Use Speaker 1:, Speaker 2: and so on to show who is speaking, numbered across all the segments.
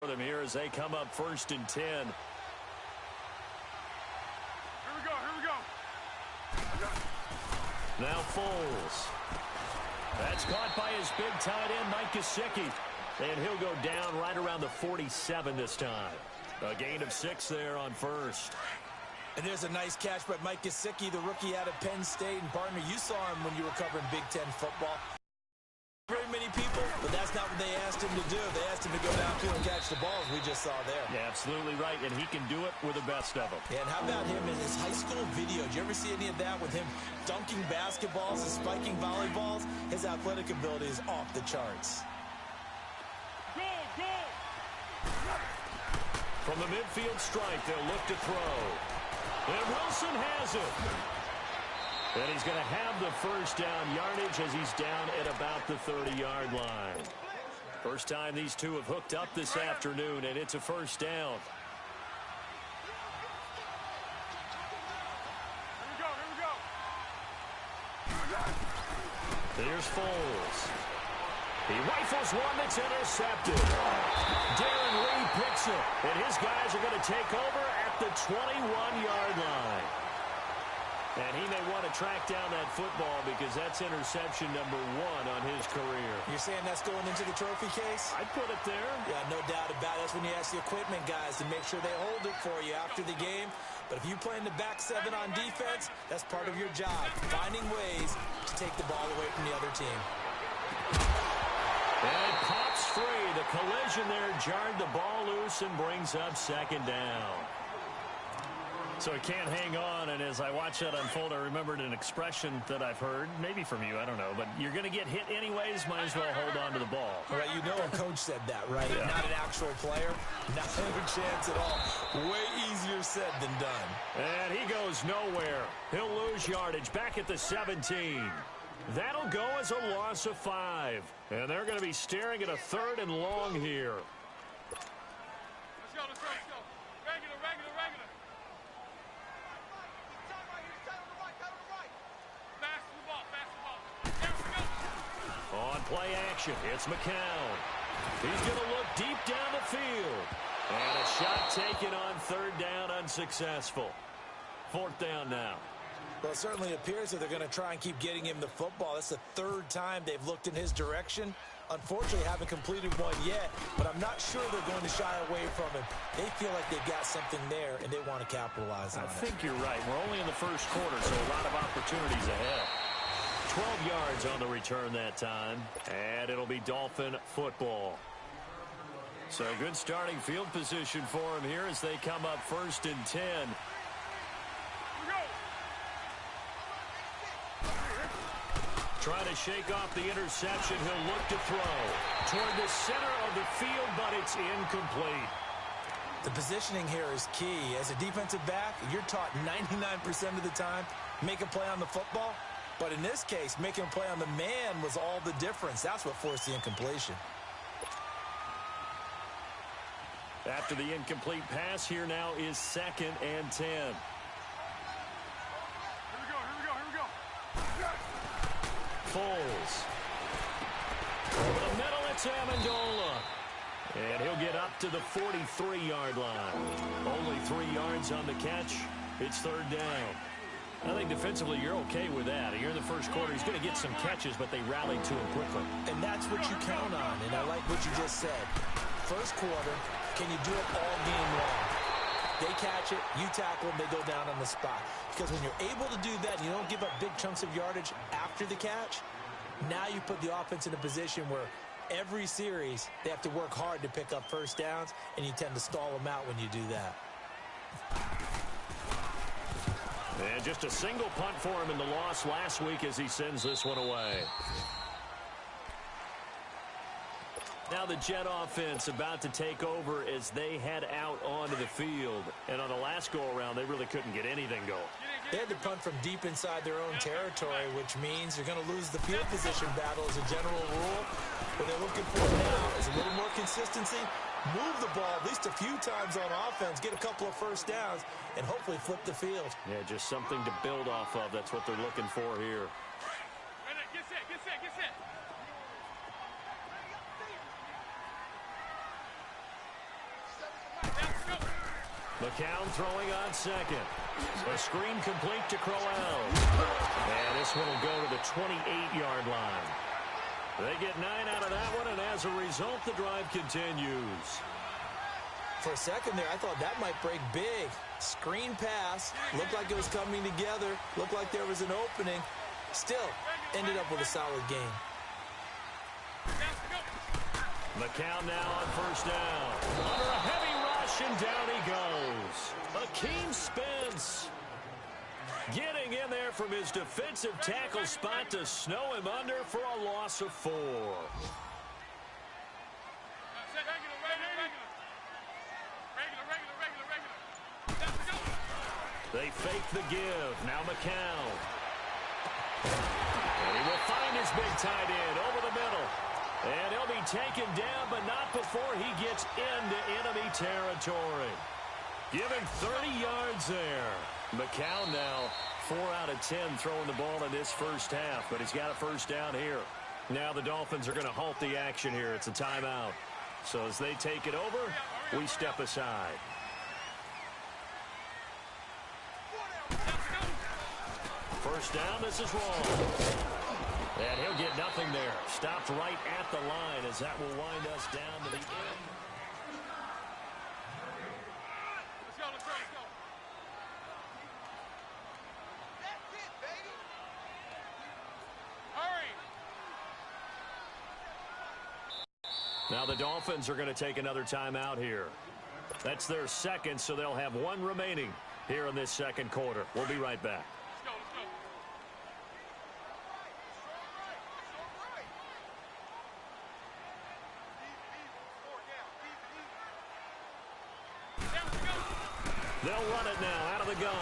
Speaker 1: For them here as they come up 1st and 10.
Speaker 2: Here we go.
Speaker 1: Now Foles. That's caught by his big tight end, Mike Gesicki. And he'll go down right around the 47 this time. A gain of 6 there on first.
Speaker 3: And there's a nice catch by Mike Gesicki, the rookie out of Penn State. And partner, you saw him when you were covering Big Ten football. Very many people, but that's not what they asked him to do. They asked him to go downfield and catch the balls we just saw there.
Speaker 1: Yeah, absolutely right, and he can do it with the best of them.
Speaker 3: And how about him in his high school video? Did you ever see any of that with him dunking basketballs and spiking volleyballs? His athletic ability is off the charts.
Speaker 2: Go!
Speaker 1: From the midfield stripe, they'll look to throw. And Wilson has it. And he's going to have the first down yardage as he's down at about the 30-yard line. First time these two have hooked up this afternoon, and it's a first down.
Speaker 2: Here we go.
Speaker 1: Here's Foles. He rifles one that's intercepted. Darren Lee picks it, and his guys are going to take over at the 21-yard line. And he may want to track down that football because that's interception number 1 on his career.
Speaker 3: You're saying that's going into the trophy case?
Speaker 1: I'd put it there.
Speaker 3: Yeah, no doubt about it. That's when you ask the equipment guys to make sure they hold it for you after the game. But if you play in the back 7 on defense, that's part of your job, finding ways to take the ball away from the other team.
Speaker 1: And it pops free. The collision there jarred the ball loose and brings up 2nd down. So he can't hang on, and as I watch that unfold, I remembered an expression that I've heard, maybe from you, I don't know, but you're going to get hit anyways, might as well hold on to the ball.
Speaker 3: Right, you know a coach said that, right? Yeah. Not an actual player, not a chance at all. Way easier said than done.
Speaker 1: And he goes nowhere. He'll lose yardage back at the 17. That'll go as a loss of 5. And they're going to be staring at a 3rd and long here.
Speaker 2: Let's go. Regular.
Speaker 1: On play action, it's McCown. He's going to look deep down the field. And a shot taken on 3rd down, unsuccessful. 4th down now.
Speaker 3: Well, it certainly appears that they're going to try and keep getting him the football. That's the 3rd time they've looked in his direction. Unfortunately, haven't completed one yet, but I'm not sure they're going to shy away from him. They feel like they've got something there, and they want to capitalize on it.
Speaker 1: I think you're right. We're only in the first quarter, so a lot of opportunities ahead. 12 yards on the return that time, and it'll be Dolphin football. So good starting field position for him here as they come up 1st and 10. Trying to shake off the interception. He'll look to throw toward the center of the field, but it's incomplete.
Speaker 3: The positioning here is key. As a defensive back, you're taught 99% of the time, make a play on the football. But in this case, making a play on the man was all the difference. That's what forced the incompletion.
Speaker 1: After the incomplete pass, here now is 2nd and 10.
Speaker 2: Here we go.
Speaker 1: Foles. Over the middle, it's Amendola. And he'll get up to the 43-yard line. Only 3 yards on the catch. It's 3rd down. I think defensively you're okay with that. You're in the first quarter. He's going to get some catches, but they rallied to him quickly.
Speaker 3: And that's what you count on, and I like what you just said. First quarter, can you do it all game long? They catch it, you tackle them, they go down on the spot. Because when you're able to do that and you don't give up big chunks of yardage after the catch, now you put the offense in a position where every series they have to work hard to pick up first downs, and you tend to stall them out when you do that.
Speaker 1: And just a single punt for him in the loss last week as he sends this one away. Now the Jet offense about to take over as they head out onto the field. And on the last go-around, they really couldn't get anything going.
Speaker 3: They had to punt from deep inside their own territory, which means you're going to lose the field position battle as a general rule. What they're looking for now is a little more consistency, move the ball at least a few times on offense, get a couple of first downs, and hopefully flip the field.
Speaker 1: Yeah, just something to build off of. That's what they're looking for here.
Speaker 2: Get set.
Speaker 1: McCown throwing on second. A screen complete to Crowell. And this one will go to the 28-yard line. They get 9 out of that one, and as a result, the drive continues.
Speaker 3: For a second there, I thought that might break big. Screen pass. Looked like it was coming together. Looked like there was an opening. Still, ended up with a solid game.
Speaker 1: McCown now on first down. Under a heavy rush, and down he goes. Akeem Spence getting in there from his defensive tackle spot to snow him under for a loss of 4. They fake the give. Now McCown. And he will find his big tight end over the middle. And he'll be taken down, but not before he gets into enemy territory. Give him 30 yards there. McCown now 4 out of 10 throwing the ball in this first half, but he's got a first down here. Now the Dolphins are going to halt the action here. It's a timeout. So as they take it over, we step aside. First down, this is wrong. And he'll get nothing there. Stopped right at the line as that will wind us down to the end.
Speaker 2: Let's go. That's it, baby. Hurry.
Speaker 1: Now the Dolphins are going to take another timeout here. That's their second, so they'll have 1 remaining here in this second quarter. We'll be right back. They'll run it now out of the gun.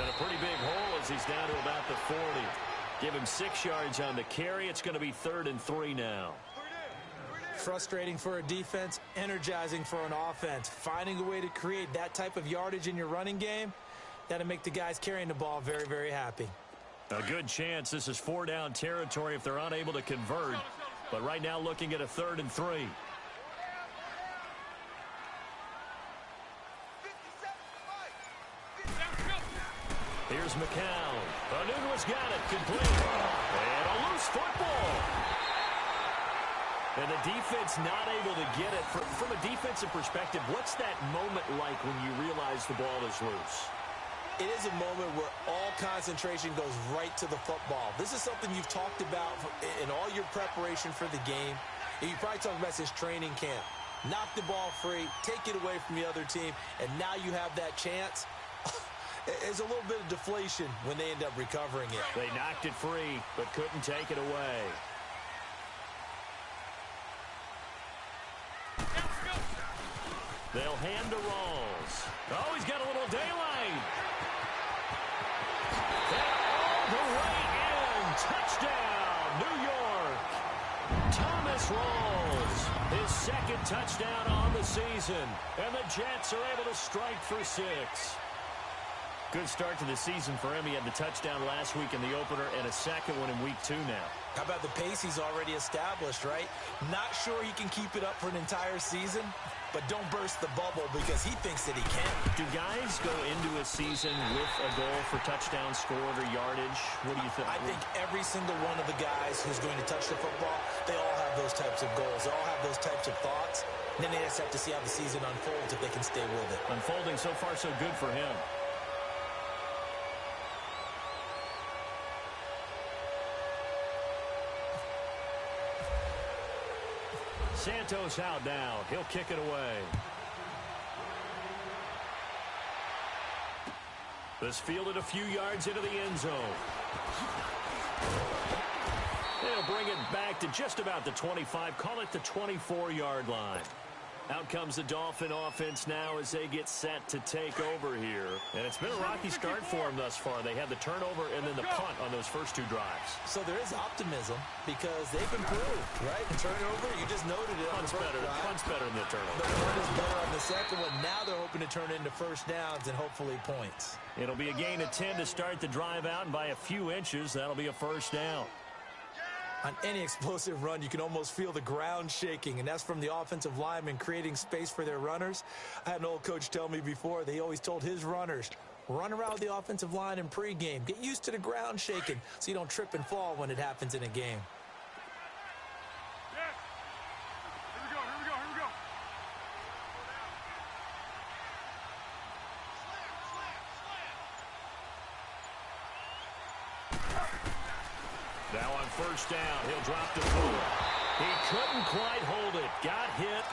Speaker 1: And a pretty big hole as he's down to about the 40. Give him 6 yards on the carry. It's going to be 3rd and 3 now.
Speaker 3: Frustrating for a defense, energizing for an offense. Finding a way to create that type of yardage in your running game, that'll make the guys carrying the ball very, very happy.
Speaker 1: A good chance this is 4-down territory if they're unable to convert. But right now looking at a 3rd and 3. Here's McCown. Anunua's got it. Complete. And a loose football. And the defense not able to get it. From a defensive perspective, what's that moment like when you realize the ball is loose?
Speaker 3: It is a moment where all concentration goes right to the football. This is something you've talked about in all your preparation for the game. And you probably talked about since training camp. Knock the ball free, take it away from the other team, and now you have that chance. There's a little bit of deflation when they end up recovering it.
Speaker 1: They knocked it free, but couldn't take it away. They'll hand to Rawls. Oh, he's got a little daylight. And all the way in. Touchdown, New York. Thomas Rawls, his 2nd touchdown on the season. And the Jets are able to strike for 6. Good start to the season for him. He had the touchdown last week in the opener and a second one in week 2 now.
Speaker 3: How about the pace he's already established, right? Not sure he can keep it up for an entire season, but don't burst the bubble because he thinks that he can.
Speaker 1: Do guys go into a season with a goal for touchdown scored or yardage? What do you think?
Speaker 3: I think every single one of the guys who's going to touch the football, they all have those types of goals. They all have those types of thoughts. And then they just have to see how the season unfolds if they can stay with it.
Speaker 1: Unfolding so far so good for him. Santos out now. He'll kick it away. This fielded a few yards into the end zone. They'll bring it back to just about the 25. Call it the 24-yard line. Out comes the Dolphin offense now as they get set to take over here. And it's been a rocky start for them thus far. They had the turnover and then the punt on those first 2 drives.
Speaker 3: So there is optimism because they've improved, right? The turnover, you just noted it.
Speaker 1: Punt's better than the turnover.
Speaker 3: The punt is better on the second one. Now they're hoping to turn it into first downs and hopefully points.
Speaker 1: It'll be a gain of 10 to start the drive out, and by a few inches, that'll be a first down.
Speaker 3: On any explosive run, you can almost feel the ground shaking, and that's from the offensive linemen creating space for their runners. I had an old coach tell me before, they always told his runners, run around the offensive line in pregame. Get used to the ground shaking so you don't trip and fall when it happens in a game.
Speaker 2: Yes. Here we go, here we go, here we go.
Speaker 1: Now on first down, he'll drop to 4. He couldn't quite hold it. Got hit.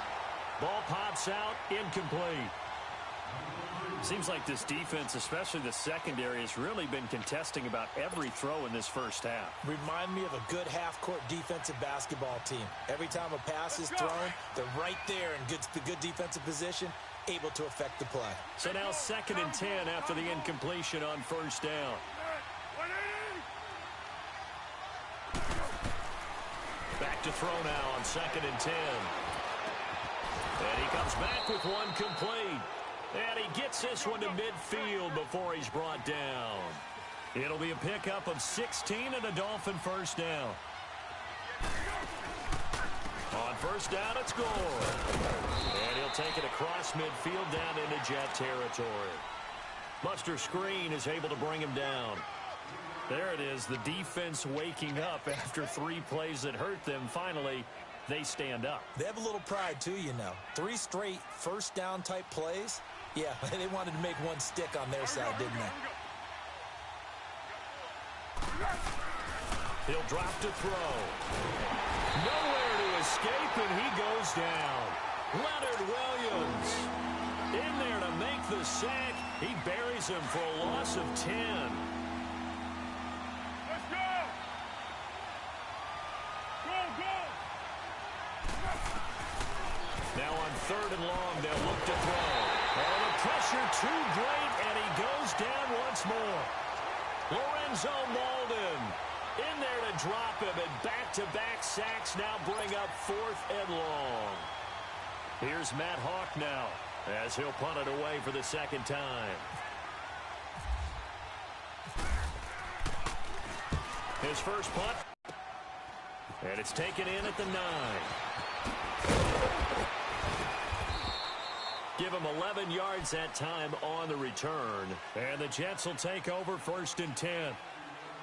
Speaker 1: Ball pops out, incomplete.
Speaker 4: Seems like this defense, especially the secondary, has really been contesting about every throw in this first half.
Speaker 3: Remind me of a good half-court defensive basketball team. Every time a pass is thrown, they're right there in good defensive position, able to affect the play.
Speaker 1: So now 2nd and 10 after the incompletion on first down.
Speaker 2: 180.
Speaker 1: Back to throw now on 2nd and 10. And he comes back with one complete. And he gets this one to midfield before he's brought down. It'll be a pickup of 16 and a Dolphin first down. On first down, it's Gore. And he'll take it across midfield down into Jet territory. Buster Screen is able to bring him down. There it is, the defense waking up after 3 plays that hurt them. Finally, they stand up.
Speaker 3: They have a little pride, too, you know. 3 straight first down type plays. Yeah, they wanted to make one stick on their side, didn't they?
Speaker 1: He'll drop to throw. Nowhere to escape, and he goes down. Leonard Williams in there to make the sack. He buries him for a loss of 10.
Speaker 2: Let's go! Go, go!
Speaker 1: Now on 3rd and long, they'll look to throw. And the pressure too great, and he goes down once more. Lorenzo Malden in there to drop him, and back-to-back sacks now bring up 4th and long. Here's Matt Hawk now as he'll punt it away for the 2nd time. His first punt, and it's taken in at the 9. Give him 11 yards that time on the return. And the Jets will take over 1st and 10.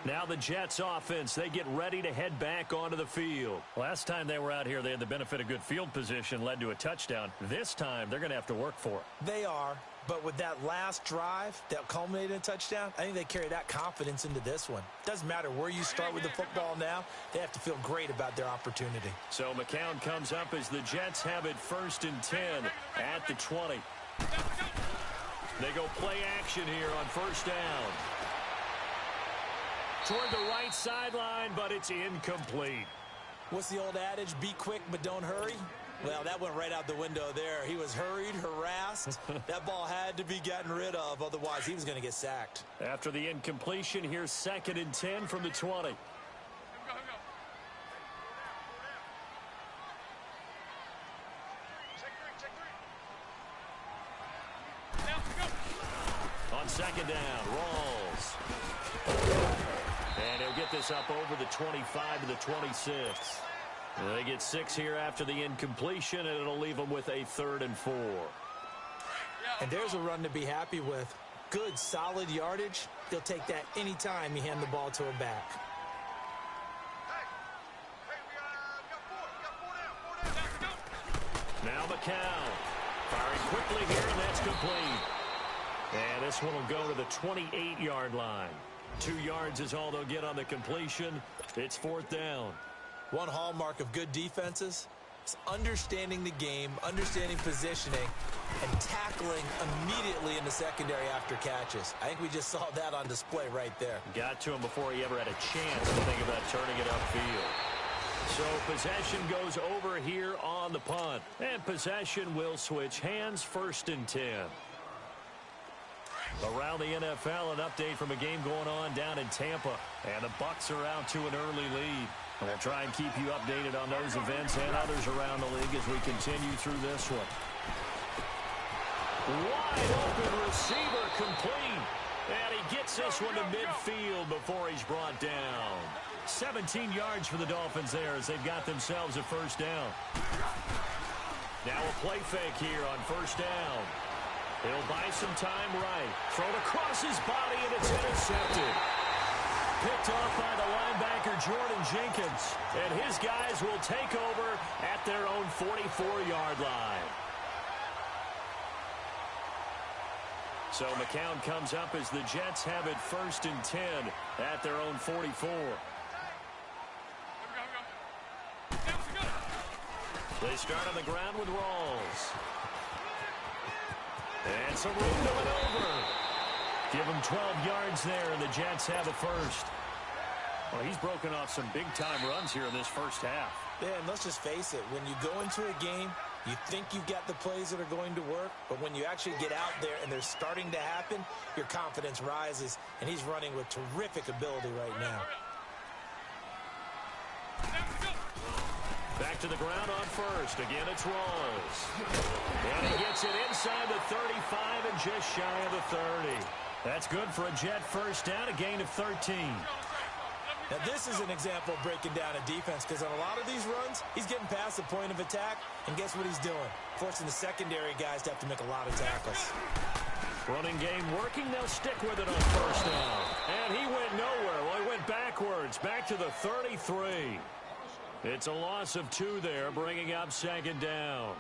Speaker 1: Now the Jets offense, they get ready to head back onto the field.
Speaker 4: Last time they were out here, they had the benefit of good field position, led to a touchdown. This time, they're going to have to work for it.
Speaker 3: They are, but with that last drive that culminated in a touchdown, I think they carry that confidence into this one. Doesn't matter where you start with the football now, they have to feel great about their opportunity.
Speaker 1: So McCown comes up as the Jets have it 1st and 10 at the 20. They go play action here on first down. Toward the right sideline, but it's incomplete.
Speaker 3: What's the old adage? Be quick, but don't hurry. Well, that went right out the window there. He was hurried, harassed. That ball had to be gotten rid of, otherwise he was going to get sacked.
Speaker 1: After the incompletion, here's 2nd and 10 from the 20. On 2nd down, Rawls. And he'll get this up over the 25 to the 26. They get 6 here after the incompletion, and it'll leave them with a 3rd and 4.
Speaker 3: And there's a run to be happy with. Good, solid yardage. He'll take that anytime you hand the ball to a back.
Speaker 1: Now McCown firing quickly here, and that's complete. And this one will go to the 28-yard line. 2 yards is all they'll get on the completion. It's 4th down.
Speaker 3: One hallmark of good defenses is understanding the game, understanding positioning, and tackling immediately in the secondary after catches. I think we just saw that on display right there.
Speaker 1: Got to him before he ever had a chance to think about turning it upfield. So possession goes over here on the punt. And possession will switch hands, 1st and 10. Around the NFL, an update from a game going on down in Tampa. And the Bucs are out to an early lead. And we'll try and keep you updated on those events and others around the league as we continue through this one. Wide open receiver complete. And he gets this one to midfield before he's brought down. 17 yards for the Dolphins there as they've got themselves a first down. Now a play fake here on first down. He'll buy some time right. Thrown across his body, and it's intercepted. Picked off by the linebacker, Jordan Jenkins. And his guys will take over at their own 44-yard line. So McCown comes up as the Jets have it 1st and 10 at their own 44. They start on the ground with Rawls. And some room to maneuver. Give him 12 yards there, and the Jets have a first. Well, he's broken off some big-time runs here in this first half.
Speaker 3: Yeah, and let's just face it. When you go into a game, you think you've got the plays that are going to work, but when you actually get out there and they're starting to happen, your confidence rises, and he's running with terrific ability right now.
Speaker 1: Back to the ground on first. Again, it's Rawls. And he gets it inside the 35 and just shy of the 30. That's good for a Jet first down, a gain of 13.
Speaker 3: Now, this is an example of breaking down a defense because on a lot of these runs, he's getting past the point of attack, and guess what he's doing? Forcing the secondary guys to have to make a lot of tackles.
Speaker 1: Running game working. They'll stick with it on first down. And he went nowhere. Well, he went backwards, back to the 33. It's a loss of 2 there, bringing up 2nd down.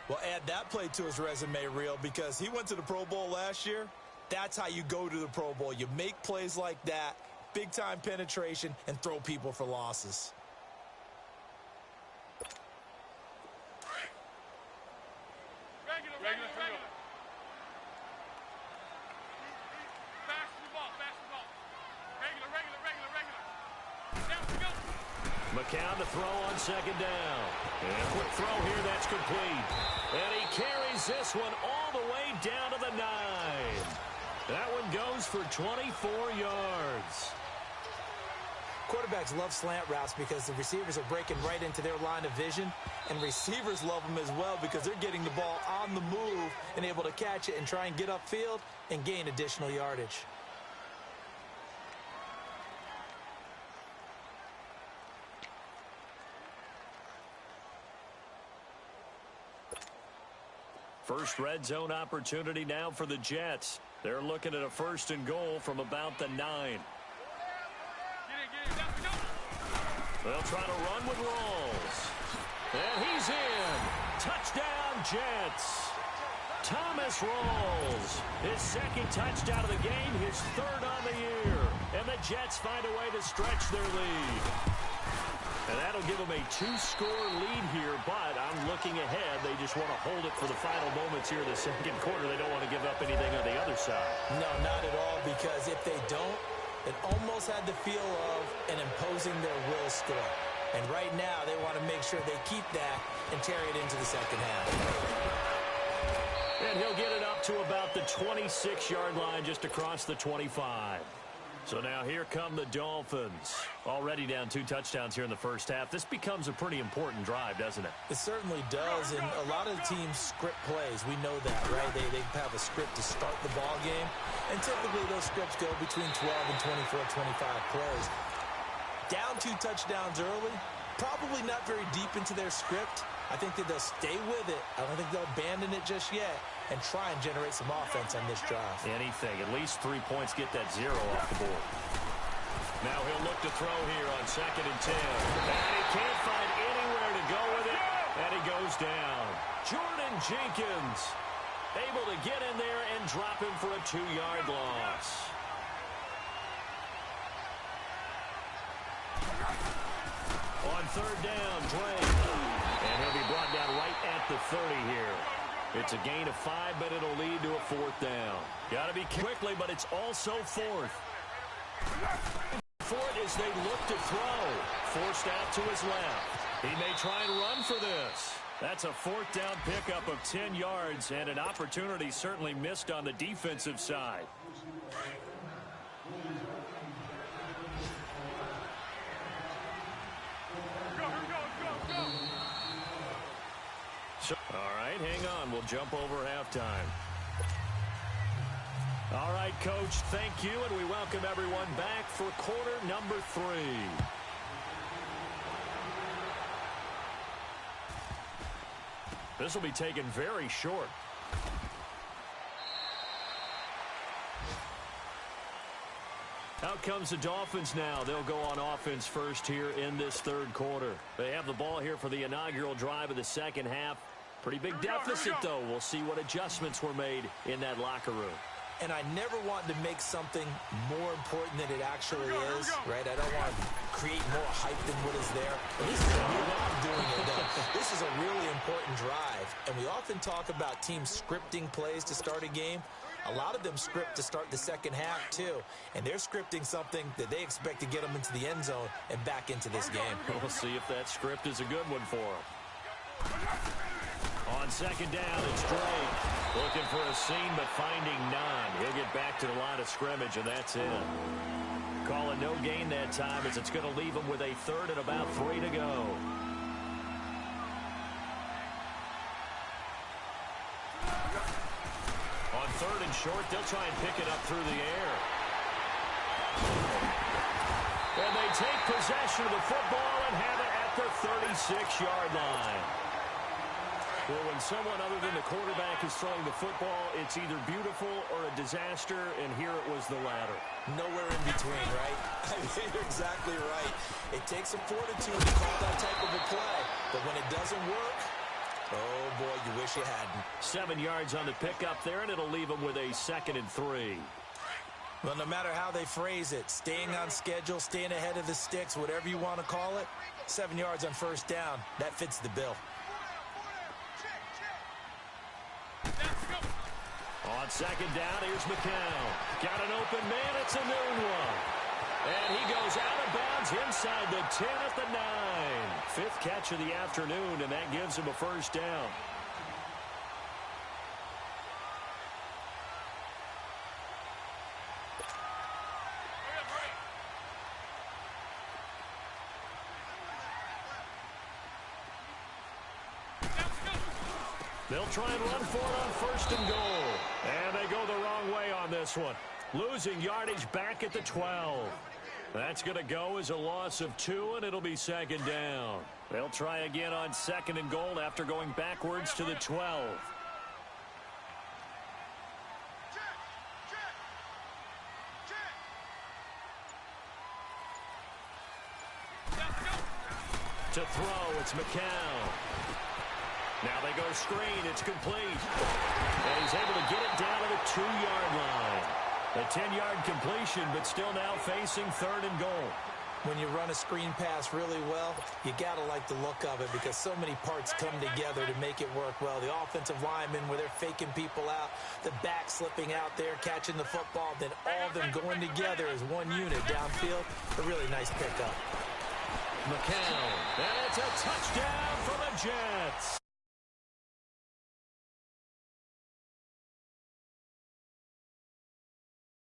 Speaker 3: Well, add that play to his resume reel because he went to the Pro Bowl last year. That's how you go to the Pro Bowl. You make plays like that, big-time penetration, and throw people for losses.
Speaker 2: Regular. Fast the ball. Regular. Down we go.
Speaker 1: McCown to throw on 2nd down. And a quick throw here, that's complete. And he carries this one all the way down to the 9. That one goes for 24 yards.
Speaker 3: Quarterbacks love slant routes because the receivers are breaking right into their line of vision, and receivers love them as well because they're getting the ball on the move and able to catch it and try and get upfield and gain additional yardage.
Speaker 1: First red zone opportunity now for the Jets. They're looking at a 1st and goal from about the 9.
Speaker 2: Get in. Down we go.
Speaker 1: They'll try to run with Rawls. And he's in. Touchdown, Jets. Thomas Rawls. His 2nd touchdown of the game, his 3rd on the year. And the Jets find a way to stretch their lead. And that'll give them a 2-score lead here, but I'm looking ahead. They just want to hold it for the final moments here in the 2nd quarter. They don't want to give up anything on the other side.
Speaker 3: No, not at all, because if they don't, it almost had the feel of an imposing their will score. And right now, they want to make sure they keep that and carry it into the 2nd half.
Speaker 1: And he'll get it up to about the 26-yard line, just across the 25. So now here come the Dolphins. Already down 2 touchdowns here in the first half. This becomes a pretty important drive, doesn't it?
Speaker 3: It certainly does, and a lot of teams script plays. We know that, right? They have a script to start the ball game, and typically those scripts go between 12 and 24, 25 plays. Down 2 touchdowns early, probably not very deep into their script. I think that they'll stay with it. I don't think they'll abandon it just yet and try and generate some offense on this drive.
Speaker 1: Anything. At least 3 points, get that 0 off the board. Now he'll look to throw here on 2nd and 10. And he can't find anywhere to go with it. And he goes down. Jordan Jenkins able to get in there and drop him for a 2-yard loss. On 3rd down, Drake. And he'll be brought down right at the 30 here. It's a gain of 5, but it'll lead to a 4th down. Got to be quickly, but it's also 4th. 4th as they look to throw. Forced out to his left. He may try and run for this. That's a 4th down pickup of 10 yards and an opportunity certainly missed on the defensive side. All right, hang on. We'll jump over halftime. All right, Coach, thank you, and we welcome everyone back for quarter number 3. This will be taken very short. Out comes the Dolphins now. They'll go on offense first here in this third quarter. They have the ball here for the inaugural drive of the second half. Pretty big deficit, though. We'll see what adjustments were made in that locker room.
Speaker 3: And I never want to make something more important than it actually is, right? I don't want to create more hype than what is there. But this is a I'm doing it, though. This is a really important drive. And we often talk about teams scripting plays to start a game. A lot of them script to start the second half, too. And they're scripting something that they expect to get them into the end zone and back into this game.
Speaker 1: We'll see if that script is a good one for them. On second down, it's Drake. Looking for a seam, but finding none. He'll get back to the line of scrimmage, and that's it. Calling no gain that time, as it's going to leave him with a third and about 3 to go. On third and short, they'll try and pick it up through the air. And they take possession of the football and have it at the 36-yard line. Well, when someone other than the quarterback is throwing the football, it's either beautiful or a disaster, and here it was the latter.
Speaker 3: Nowhere in between, right? I mean, you're exactly right. It takes some fortitude to call that type of a play, but when it doesn't work, oh, boy, you wish you hadn't.
Speaker 1: 7 yards on the pickup there, and it'll leave them with a 2nd and 3.
Speaker 3: Well, no matter how they phrase it, staying on schedule, staying ahead of the sticks, whatever you want to call it, 7 yards on first down, that fits the bill.
Speaker 1: On second down, here's McCown. Got an open man, it's a noon one. And he goes out of bounds inside the 10 at the 9. 5th catch of the afternoon, and that gives him a first down. They'll try and run for it on 1st and goal. And they go the wrong way on this one. Losing yardage back at the 12. That's going to go as a loss of 2, and it'll be 2nd down. They'll try again on 2nd and goal after going backwards to the 12. To throw, it's McCown. Now they go screen. It's complete. And he's able to get it down to the 2-yard line. A 10-yard completion, but still now facing 3rd and goal.
Speaker 3: When you run a screen pass really well, you got to like the look of it because so many parts come together to make it work well. The offensive linemen, where they're faking people out, the back slipping out there, catching the football, then all of them going together as one unit downfield. A really nice pickup.
Speaker 1: McCown. And it's a touchdown for the Jets.